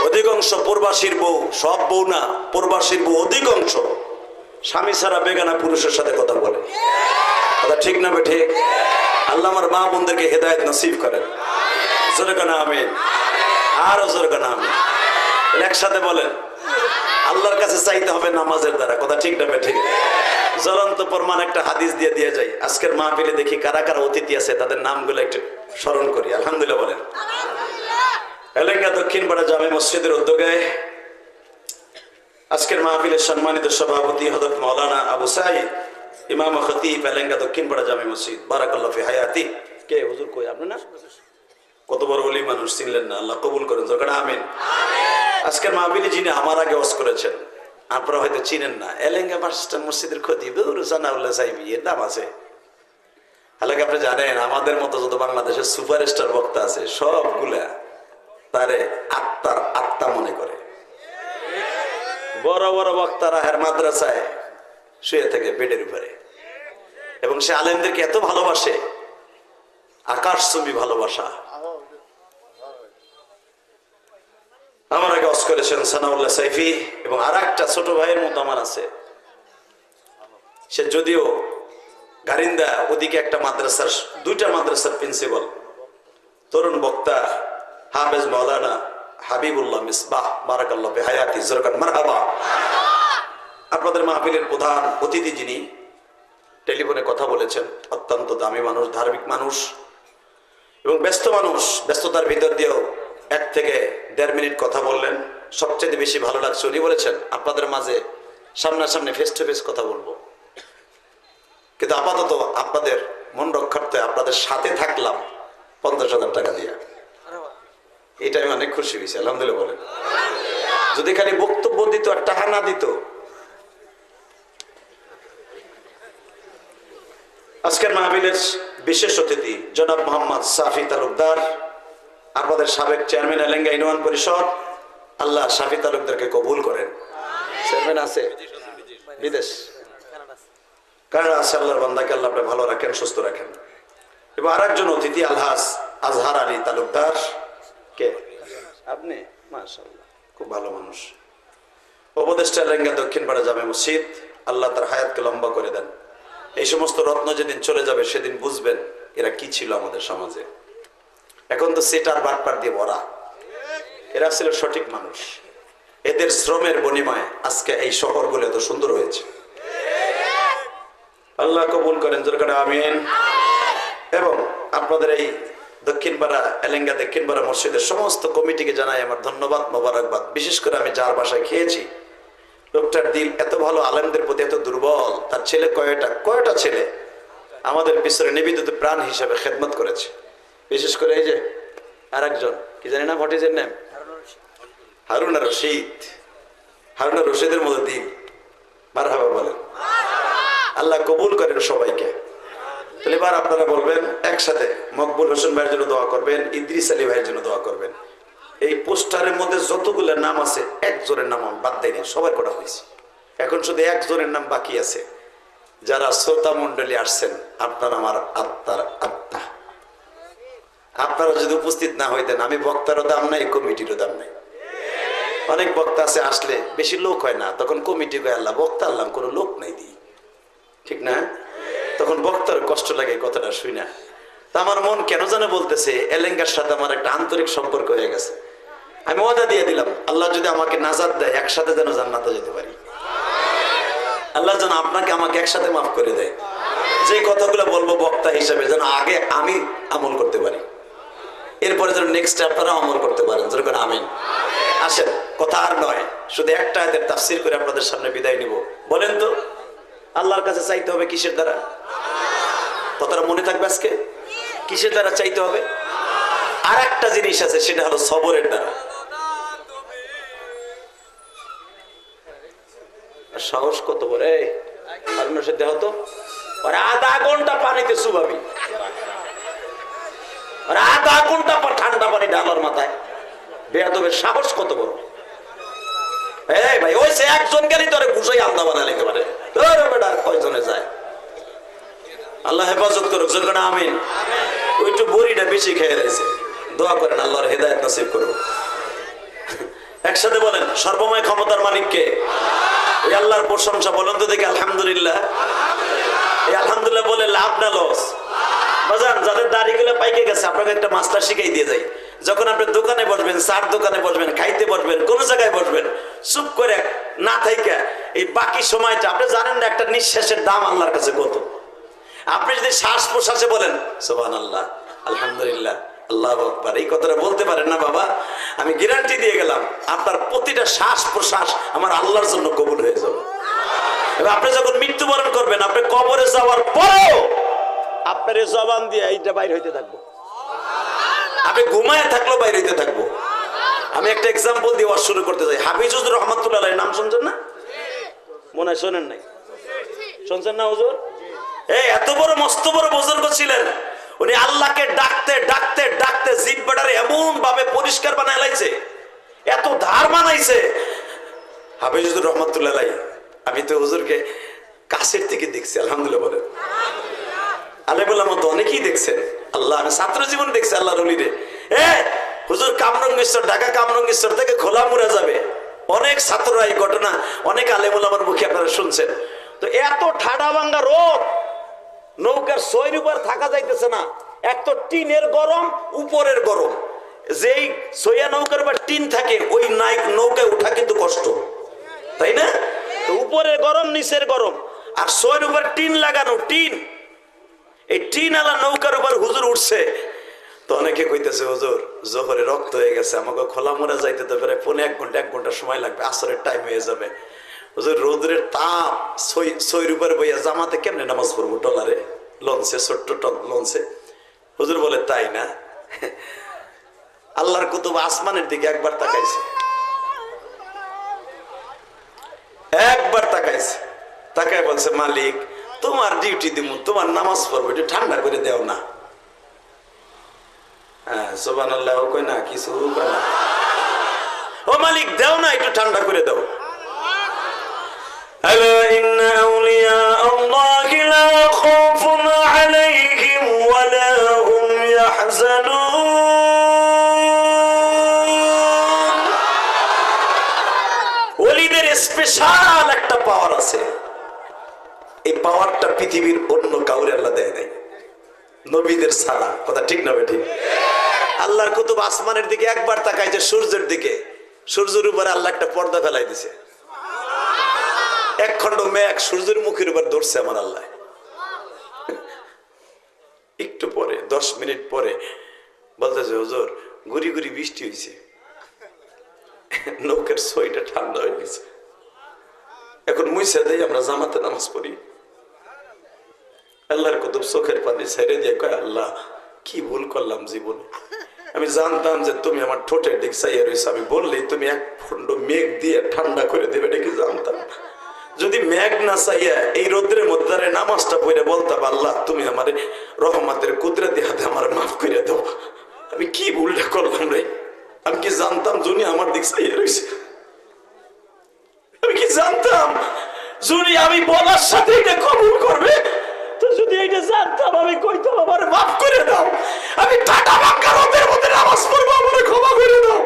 অধিকাংশ প্রবাসীর বউ, সব বউ না, প্রবাসীর বউ অধিকাংশ স্বামী ছাড়া বেগানা পুরুষের সাথে কথা বলে। কথা ঠিক না ঠিক? আল্লাহ আমার মা বোনদেরকে হেদায়েত নসিব করেন। জোরে কানা আমিন, আরো জোরে কানা আমিন। একসাথে বলেন, আল্লাহর কাছে চাইতে হবে নামাজের দ্বারা। কথা ঠিক না ঠিক? জ্বলন্ত প্রমাণ একটা হাদিস দিয়ে দিয়ে যাই। আজকের মাহফিলে দেখি কারা কারা অতিথি আছে, তাদের নামগুলো একটু স্মরণ করি। আলহামদুলিল্লাহ বলেন। এলেঙ্গা দক্ষিণ পাড়া জামে মসজিদের উদ্যোগে আজকের মাহফিলের সম্মানিত সভাপতি হযরত মাওলানা আবু সাঈদ ইমাম খতিব এলেঙ্গা দক্ষিণ পাড়া জামে মসজিদ, বারাকাল্লাহু ফি হায়াতি। কে হুজুর কই আপনি? না কত বড় ওলি মানুষ, চিনলেন না? আল্লাহ কবুল করেন। জোরে আমিন। আজকের মাহফিলে যিনি আমার আগে ওয়াজ করেছেন, আপনারা হয়তো চিনেন না, এলেঙ্গা বাসস্ট্যান্ড মসজিদের খতিব সানাউল্লাহ সাহেব, এর নাম আছে। হালাকি আপনি জানেন, আমাদের মতো যত বাংলাদেশের সুপারস্টার বক্তা আছে সবগুলা তারে আত্মার আত্মা মনে করে। বড় বড় বক্তারা হের মাদ্রাসায় শুয়ে থেকে বেডের উপরে, এবং সে আলেমদেরকে এত ভালোবাসে, আকাশচুম্বী ভালোবাসা। আমার আগে ওয়াজ করেছেন সানাউল্লাহ সাইফি, এবং আর একটা ছোট ভাইয়ের মতো আমার আছে, সে যদিও গারিন্দা ওদিকে একটা মাদ্রাসার, দুইটা মাদ্রাসার প্রিন্সিপাল, তরুণ বক্তা হাফেজ মাওলানা হাবিবুল্লাহ মিসবাহ, বারাকাল্লাহু ফি হায়াতি। জোরকান মারহাবা। আপনাদের মাহফিলের প্রধান অতিথি যিনি টেলিফোনে কথা বলেছেন, অত্যন্ত দামি মানুষ, ধার্মিক মানুষ এবং ব্যস্ত মানুষ। ব্যস্ততার ভিতর দিয়েও 1 থেকে 1.5 মিনিট কথা বললেন। সবচেয়ে বেশি ভালো লাগছে, উনি বলেছেন আপনাদের মাঝে সামনাসামনি ফেস টু ফেস কথা বলবো, কিন্তু আপাতত আপনাদের মন রক্ষার্থে আপনাদের সাথে থাকলাম 50,000 টাকা দিয়ে। এটা আমি অনেক খুশি হয়েছি, আলহামদুলিল্লাহ বলেন। যদি খালি বক্তব্য দিত আর টাকা না দিত। আজকের মাহফিলের বিশেষ অতিথি জনাব মোহাম্মদ সাফি তালুকদার, আপনাদের সাবেক চেয়ারম্যান এলেঙ্গা ইউনিয়ন পরিষদ। আল্লাহ সাফি তালুকদারকে কবুল করেন। চেয়ারম্যান আছে বিদেশ, কানাডা আছে। আল্লাহর বান্দাকে আল্লাহ আপনি ভালো রাখেন, সুস্থ রাখেন। এবং আরেকজন অতিথি আলহাজ আজহার আলী তালুকদার। কে আপনি? মাশাআল্লাহ, খুব ভালো মানুষ। উপদেষ্টা এলেঙ্গা দক্ষিণ পাড়া জামে মসজিদ, আল্লাহ তার হায়াতকে লম্বা করে দেন। এই সমস্ত রত্ন যেদিন চলে যাবে সেদিন বুঝবেন এরা কি ছিল আমাদের সমাজে। এখন তো সেটার বাটপার দিয়ে ভরা। এরা ছিল সঠিক মানুষ, এদের শ্রমের বিনিময়ে আজকে এই শহরগুলো এত সুন্দর হয়েছে। আল্লাহ কবুল করেন। জোরে আমিন। এবং আপনাদের এই দক্ষিণপাড়া এলেঙ্গা দক্ষিণপাড়া মসজিদের সমস্ত কমিটিকে জানাই আমার ধন্যবাদ, মোবারকবাদ। বিশেষ করে আমি যার বাসায় খেয়েছি, লোকটার দিল এত ভালো, আলেমদের প্রতি এত দুর্বল। তার ছেলে কয়টা ছেলে আমাদের পিছনে নিবেদিত প্রাণ হিসেবে খেদমত করেছে। বিশেষ করে এই যে আরেকজন কি জানি না, ভটিজের নাম হারুনা রশিদ। হারুনা রশিদের মতো দিল। মারহাবা বলেন। আল্লাহ কবুল করেন সবাইকে। তাহলে এবার আপনারা বলবেন একসাথে, মকবুল হোসেন ভাইয়ের জন্য দোয়া করবেন, ইদ্রিস আলী ভাইয়ের জন্য দোয়া করবেন। এই পোস্টারের মধ্যে যতগুলো নাম আছে একজনের নাম আমি বাদ দেয়নি, সবার করা হয়েছে। এখন শুধু একজনের নাম বাকি আছে। যারা শ্রোতা মন্ডলী আসছেন, আপনারা আমার আত্মার আত্মা। আপনারা যদি উপস্থিত না হইতেন, আমি বক্তারও দাম নাই, কমিটিরও দাম নাই। অনেক বক্তা আছে, আসলে বেশি লোক হয় না, তখন কমিটি কয় আল্লাহ, বক্তা আল্লাহ কোনো লোক নাই দিই, ঠিক না? তখন বক্তার কষ্ট লাগে কথাটা শুই না। তা আমার মন কেন জানে বলতেছে এলেঙ্গার সাথে আমার একটা আন্তরিক সম্পর্ক হয়ে গেছে। আমি ওয়াদা দিয়ে দিলাম, আল্লাহ যদি আমাকে নাজাত দেয়, একসাথে যেন জান্নাতে যেতে পারি। আল্লাহ যেন আপনাকে আমাকে একসাথে মাফ করে দেয়। যে কথাগুলো বলবো বক্তা হিসেবে যেন আগে আমি আমল করতে পারি, এরপরে যেন নেক্সট আপনারা আমল করতে পারেন। যেরকম আমিন। আসেন, কথা আর নয়, শুধু একটা আয়াতের তাফসীর করে আপনাদের সামনে বিদায় নিব। বলেন তো, আল্লাহর কাছে চাইতে হবে কিসের দ্বারা? কথাটা মনে থাকবে আজকে। কিসের দ্বারা চাইতে হবে? আর একটা জিনিস আছে, সেটা হলো সবরের দ্বারা। সাহস কত বড়! হারুন রশিদ দেহ তো, আধা ঘন্টা পানিতে চুবাবি, আধা ঘন্টা পর ঠান্ডা পানি ঢালার মাথায়। বেয়াদবের সাহস কত বড়! এই ভাই, ওই সে একজন গেলেই তোরে বুঝাই আন্দা বানালে একেবারে। কয়জনে যায়? আল্লাহ হেফাজত করুক। জোরে আমিন। ওই একটু বড়িটা বেশি খেয়ে রয়েছে, দোয়া করেন আল্লাহর হেদায়েত নসিব করুক। একসাথে বলেন, সর্বময় ক্ষমতার মালিককে? ওই আল্লাহর প্রশংসা বলেন তো দেখি আলহামদুলিল্লাহ। এই আলহামদুলিল্লাহ বলে লাভ না লস? বাজান, যাদের দাড়িগুলো পাইকে গেছে, আপনাকে একটা মাস্টার শিখাই দিয়ে যায়। যখন আপনি দোকানে বসবেন, চার দোকানে বসবেন, খাইতে বসবেন, কোন জায়গায় বসবেন, চুপ করে না থাইকা এই বাকি সময়টা আপনি জানেন না একটা নিঃশ্বাসের দাম আল্লাহর কাছে কত। আপনি যদি শ্বাস প্রশ্বাসে বলেন সুবহানাল্লাহ, আলহামদুলিল্লাহ, আল্লাহু আকবার, এই কথাটা বলতে পারেন না বাবা, আমি গ্যারান্টি দিয়ে গেলাম আপনার প্রতিটা শ্বাস প্রশ্বাস আমার আল্লাহর জন্য কবুল হয়ে যাবে। এবার আপনি যখন মৃত্যুবরণ করবেন, আপনি কবরে যাওয়ার পরেও আপনার এই জবান দিয়ে এইটা বাইর হইতে থাকবো, আপনি ঘুমায় থাকলেও বাইর হইতে থাকবো। আমি একটা এক্সাম্পল দিয়ে ওয়াজ শুরু করতে চাই। হাফিজুর রহমাতুল্লাহ আলাইহির নাম শুনছেন না? মনে হয় শোনেন নাই? শুনছেন না হুজুর? এই এত বড় মস্ত বড় বুজুর্গ ছিলেন, উনি আল্লাহকে ডাকতে ডাকতে ডাকতে জিহ্বাটারে এমন ভাবে পরিষ্কার বানায় লাইছে, এত ধার বানাইছে হাফিজুর রহমাতুল্লাহ আলাইহি। আমি তো হুজুরকে কাছের থেকে দেখছি, আলহামদুলিল্লাহ বলেন। আলেমুল্লাহ মতো অনেকেই দেখছেন, আল্লাহ আমি ছাত্র জীবন দেখছি আল্লাহর ওলিরে। হুজুর কামরঙ্গেশ্বর, ঢাকা কামরঙ্গেশ্বর থেকে খোলা মুড়া যাবে, অনেক ছাত্ররা এই ঘটনা অনেক আলেমুল্লাহর মুখে আপনারা শুনছেন। তো এত ঠাডা ভাঙ্গা রোদ, নৌকার সইর উপর থাকা যাইতেছে না। এক তো টিনের গরম, উপরের গরম, যেই সইয়া নৌকার উপর টিন থাকে ওই নৌকায় উঠা কিন্তু কষ্ট, তাই না? তো উপরের গরম, নিচের গরম, আর সইর উপর টিন লাগানো, টিন, এই টিন আলা নৌকার উপর হুজুর উঠছে। তো অনেকে কইতেছে হুজুর জোহরে রক্ত হয়ে গেছে, আমাকে খোলা মোড়া যাইতে তো প্রায় 1.5 ঘন্টা সময় লাগবে, আসরের টাইম হয়ে যাবে। হুজুর রোদের তাপ, সইর উপর বইয়া জামাতে কেমনে নামাজ পড়বো? টলারে লঞ্চে, ছোট্ট লঞ্চে। হুজুর বলে তাই না? আল্লাহর কুতুব আসমানের দিকে একবার তাকাইছে, একবার তাকাইছে, তাকায় বলছে মালিক তোমার ডিউটি দিব, তোমার নামাজ পড়বো, একটু ঠান্ডা করে দেও না। হ্যাঁ সুবহানাল্লাহ কই না, কিছু কয় না। ও মালিক দেও না, একটু ঠান্ডা করে দাও। আলা ইন্না আউলিয়া আল্লাহি লা খাউফুন আলাইহিম ওয়া লা হুম ইয়াহজানুন। ওলিদের স্পেশাল একটা পাওয়ার আছে, এই পাওয়ারটা পৃথিবীর অন্য কাউরে আল্লাহ দেয় নাই, নবীদের ছাড়া। কথা ঠিক না বেঠিক? আল্লাহর কুতুব আসমানের দিকে একবার তাকাইছে, সূর্যের দিকে, সূর্যের উপরে আল্লাহ একটা পর্দা ফেলাই দিছে, এক খন্ড মেঘ সূর্যের মুখের উপর ধরছে আমার আল্লাহ। একটু পরে 10 মিনিট পরে বলতেছে হুজুর গুড়ি গুড়ি বৃষ্টি হয়েছে, নৌকার সইটা ঠান্ডা হয়ে গেছে, এখন মুইসা দেই আমরা জামাতে নামাজ পড়ি। আল্লাহর কুতুব চোখের পানি ছেড়ে দিয়ে কয় আল্লাহ কি ভুল করলাম জীবনে, আমি জানতাম যে তুমি আমার ঠোঁটের দিক চাইয়া রয়েছে, আমি বললেই তুমি এক খন্ড মেঘ দিয়ে ঠান্ডা করে দেবে, এটা কি জানতাম? যদি মেঘ না চাইয়া এই রোদ্রের মধ্যে নামাজটা পড়ে বলতাম আল্লাহ তুমি আমার রহমতের কুদরতি হাতে আমার মাফ করে দাও, আমি কি ভুলটা করলাম রে? আমি কি জানতাম জুনি আমার দিক চাইয়া রয়েছে? আমি কি জানতাম জুনি আমি বলার সাথে এটা কবুল করবে? তো যদি এইটা জানতাম আমি কইতাম আমার মাফ করে দাও, আমি টাটা বাঙ্কা রোদের মধ্যে নামাজ পড়বো, আমার ক্ষমা করে দাও।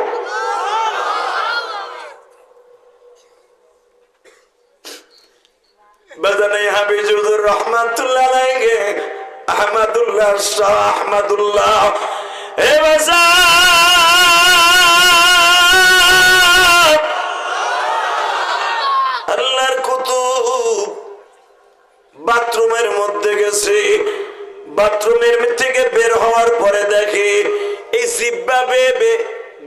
বাজানে হাফিজুর রহমাতুল্লাহ আলাইহি আহমদুল্লাহ শাহ আহমদুল্লাহ এ বাজার আল্লাহর কুতুব বাথরুমের মধ্যে গেছে, বাথরুমের থেকে বের হওয়ার পরে দেখে এই জিহ্বা বেয়ে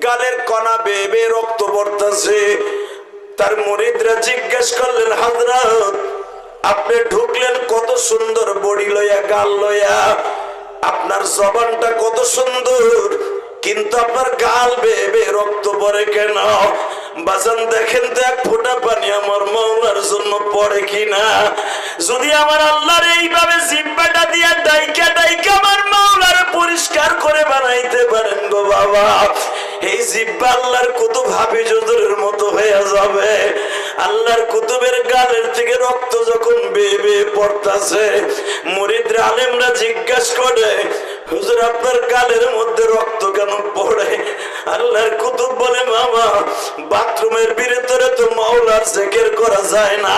গালের কণা বেয়ে রক্ত পড়তেছে। তার মুরিদরা জিজ্ঞেস করলেন হযরত আপনি ঢুকলেন কত সুন্দর বডি লইয়া, গাল লইয়া, আপনার জবানটা কত সুন্দর, কিন্তু আপনার গাল বেয়ে রক্ত পড়ে কেন? বাজান দেখেন তো এক ফোঁটা পানি আমার মাওলার জন্য পড়ে কিনা। যদি আমার আল্লাহর এইভাবে জিহ্বাটা দিয়া ডাইকা ডাইকা আমার মাওলার পরিষ্কার করে বানাইতে পারেন গো বাবা, এই জিহ্বা আল্লাহর কুতুব হাফিজুরের মতো হয়ে যাবে। আল্লাহর কুতুবের গালের থেকে রক্ত যখন বেয়ে বেয়ে পড়তাছে, মুরিদরা আলেমরা জিজ্ঞাসা করে হুজুর আপনার গালের মধ্যে রক্ত কেন পড়ে? আল্লাহর কুতুব বলে মামা বাথরুমের ভিতরে তো মাওলার জিকির করা যায় না।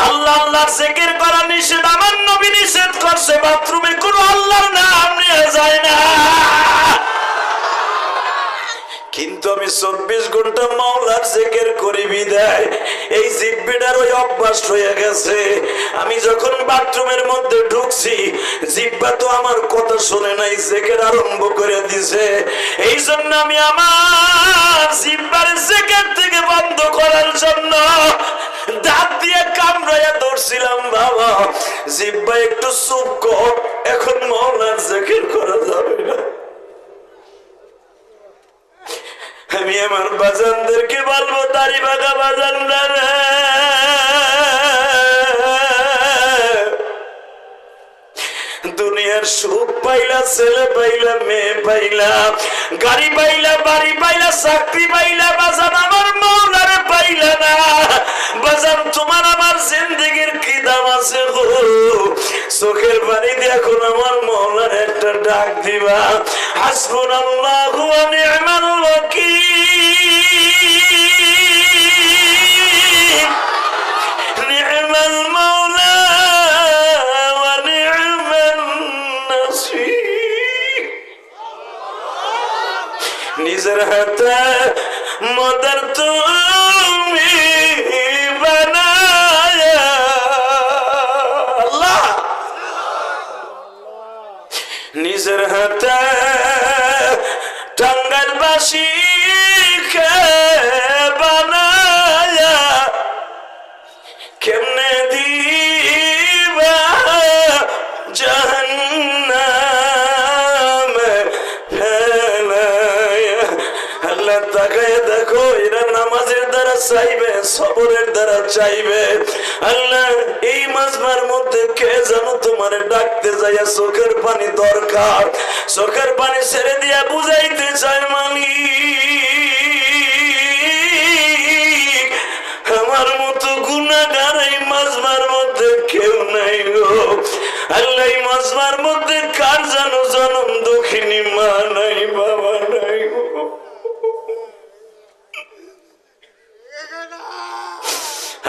আল্লাহ আল্লাহর জিকির করা নিষেধ, আমার নবী নিষেধ করছে, বাথরুমে কোনো আল্লাহর নাম নিয়ে যায় না। কিন্তু আমি 24 ঘন্টা মাওলার জিকির করি বিদায় এই জিব্বিটার ওই অভ্যাস হয়ে গেছে। আমি যখন বাথরুমের মধ্যে ঢুকছি জিব্বা তো আমার কথা শুনে নাই, জিকির আরম্ভ করে দিছে। এই জন্য আমি আমার জিব্বার জিকির থেকে বন্ধ করার জন্য দাঁত দিয়ে কামড়াইয়া ধরছিলাম, বাবা জিব্বা একটু চুপ কর, এখন মাওলার জিকির করা যাবে না। আমি আমার বাজানদেরকে বলবো, দাড়ি বাঁকা বাজানরা রে, দুনিয়ার সুখ পাইলা, ছেলে পাইলা, মেয়ে পাইলা, গাড়ি পাইলা, বাড়ি পাইলা, চাকরি পাইলা, বাজান আমার মাওলারে পাইলা না। বাজান তোমার আমার জিন্দেগির কি দাম আছে গো? চোখের পানি দিয়ে এখন আমার মাওলার একটা ডাক দিবা, হাসবুনাল্লাহু ওয়া নি'মাল ওয়াকিল, নি'মাল মাওলা ওয়া নি'মান নাসীর। নিজের হাতে মদর তুমি বানায়া, আল্লাহ নিজের হাতে টাঙ্গাইল বাসী বানায়া কেমনে দিবা জাহান্নামে ফেলায়া। আল্লাহ তাকায় দেখো, এরা নামাজের দ্বারা চাইবে, সবরের দ্বারা চাইবে। আল্লাহ এই মাজমার মধ্যে কে জানো তোমার ডাকতে যাইয়া চোখের পানি দরকার, চোখের পানি ছেড়ে দিয়া বুঝাইতে চায় মালিক আমার মতো গুনাহগার এই মাজমার মধ্যে কেউ নাই গো। আল্লাহ এই মাজমার মধ্যে কার জানো জনম দুঃখিনী মা নাই, বাবা নাই গো।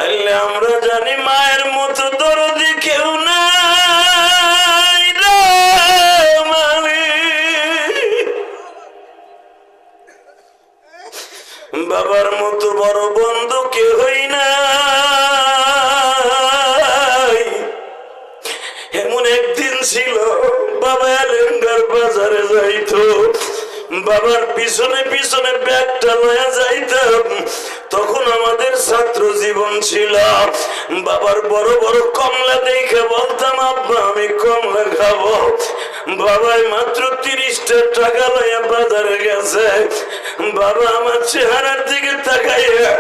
আল্লাহ আমরা জানি মায়ের মতো দরদি কেউ নাই রে মালিক, বাবার মতো বড় বন্ধু কেউই নাই। এমন একদিন ছিল বাবা এলেঙ্গার বাজারে যাইতো, বাবার পিছনে পিছনে ব্যাগটা লয়ে যাইতাম। তখন আমাদের ছাত্র জীবন ছিল, বাবার বড় বড় কমলা দেখে বলতাম আব্বা আমি কমলা খাবো। বাবাই মাত্র 30টা টাকা লইয়া বাজারে গেছে, বাবা আমার চেহারার দিকে তাকাইয়া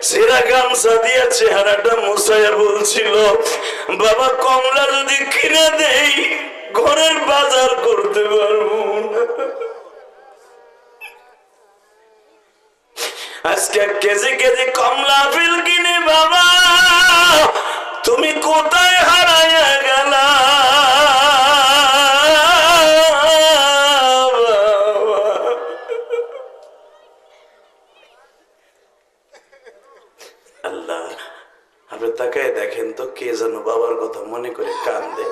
সেরা গামছা দিয়া চেহারাটা মুছাইয়া বলছিল, বাবা কমলা যদি কিনে দেই ঘরের বাজার করতে পারবো না। আজকে কেজি কেজি কমলা আপেল কিনে বাবা তুমি কোথায় হারাইয়া গেলা? আল্লাহ আপনি তাকায় দেখেন তো, কে যেন বাবার কথা মনে করে কান্দে।